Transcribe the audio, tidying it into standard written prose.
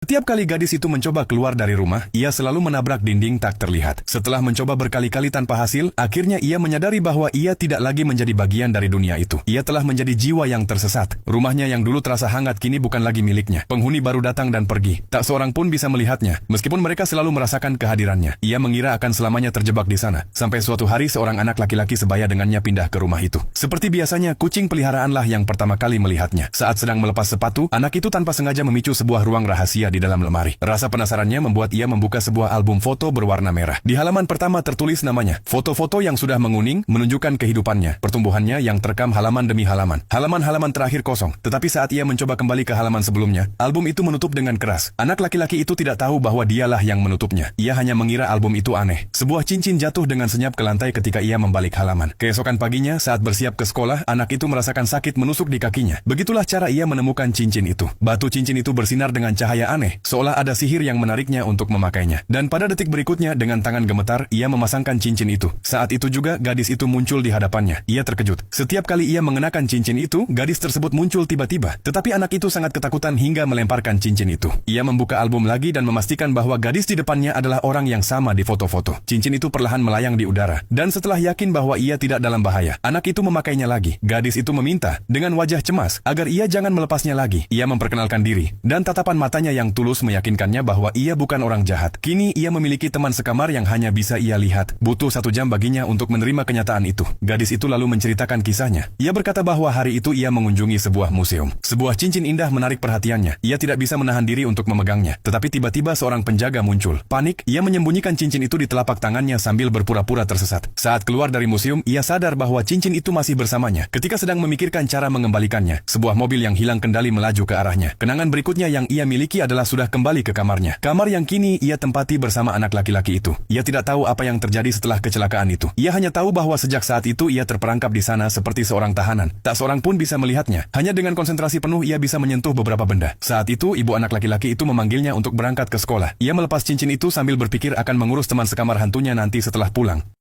Setiap kali gadis itu mencoba keluar dari rumah, ia selalu menabrak dinding tak terlihat. Setelah mencoba berkali-kali tanpa hasil, akhirnya ia menyadari bahwa ia tidak lagi menjadi bagian dari dunia itu. Ia telah menjadi jiwa yang tersesat. Rumahnya yang dulu terasa hangat kini bukan lagi miliknya. Penghuni baru datang dan pergi. Tak seorang pun bisa melihatnya, meskipun mereka selalu merasakan kehadirannya. Ia mengira akan selamanya terjebak di sana. Sampai suatu hari seorang anak laki-laki sebaya dengannya pindah ke rumah itu. Seperti biasanya, kucing peliharaanlah yang pertama kali melihatnya. Saat sedang melepas sepatu, anak itu tanpa sengaja memicu sebuah ruang rahasia di dalam lemari. Rasa penasarannya membuat ia membuka sebuah album foto berwarna merah. Di halaman pertama tertulis namanya. Foto-foto yang sudah menguning menunjukkan kehidupannya, pertumbuhannya yang terekam halaman demi halaman. Halaman-halaman terakhir kosong. Tetapi saat ia mencoba kembali ke halaman sebelumnya, album itu menutup dengan keras. Anak laki-laki itu tidak tahu bahwa dialah yang menutupnya. Ia hanya mengira album itu aneh. Sebuah cincin jatuh dengan senyap ke lantai ketika ia membalik halaman. Keesokan paginya, saat bersiap ke sekolah, anak itu merasakan sakit menusuk di kakinya. Begitulah cara ia menemukan cincin itu. Batu cincin itu bersinar dengan cahaya aneh, seolah ada sihir yang menariknya untuk memakainya. Dan pada detik berikutnya, dengan tangan gemetar, ia memasangkan cincin itu. Saat itu juga, gadis itu muncul di hadapannya. Ia terkejut. Setiap kali ia mengenakan cincin itu, gadis tersebut muncul tiba-tiba. Tetapi anak itu sangat ketakutan hingga melemparkan cincin itu. Ia membuka album lagi dan memastikan bahwa gadis di depannya adalah orang yang sama di foto-foto. Cincin itu perlahan melayang di udara. Dan setelah yakin bahwa ia tidak dalam bahaya, anak itu memakainya lagi. Gadis itu meminta, dengan wajah cemas, agar ia jangan melepasnya lagi. Ia memperkenalkan diri, dan tatapan matanya yang tulus meyakinkannya bahwa ia bukan orang jahat. Kini ia memiliki teman sekamar yang hanya bisa ia lihat. Butuh 1 jam baginya untuk menerima kenyataan itu. Gadis itu lalu menceritakan kisahnya. Ia berkata bahwa hari itu ia mengunjungi sebuah museum. Sebuah cincin indah menarik perhatiannya. Ia tidak bisa menahan diri untuk memegangnya. Tetapi tiba-tiba seorang penjaga muncul. Panik, ia menyembunyikan cincin itu di telapak tangannya sambil berpura-pura tersesat. Saat keluar dari museum, ia sadar bahwa cincin itu masih bersamanya. Ketika sedang memikirkan cara mengembalikannya, sebuah mobil yang hilang kendali melaju ke arahnya. Kenangan berikutnya yang ia miliki adalah sudah kembali ke kamarnya. Kamar yang kini ia tempati bersama anak laki-laki itu. Ia tidak tahu apa yang terjadi setelah kecelakaan itu. Ia hanya tahu bahwa sejak saat itu ia terperangkap di sana seperti seorang tahanan. Tak seorang pun bisa melihatnya. Hanya dengan konsentrasi penuh ia bisa menyentuh beberapa benda. Saat itu ibu anak laki-laki itu memanggilnya untuk berangkat ke sekolah. Ia melepas cincin itu sambil berpikir akan mengurus teman sekamar hantunya nanti setelah pulang.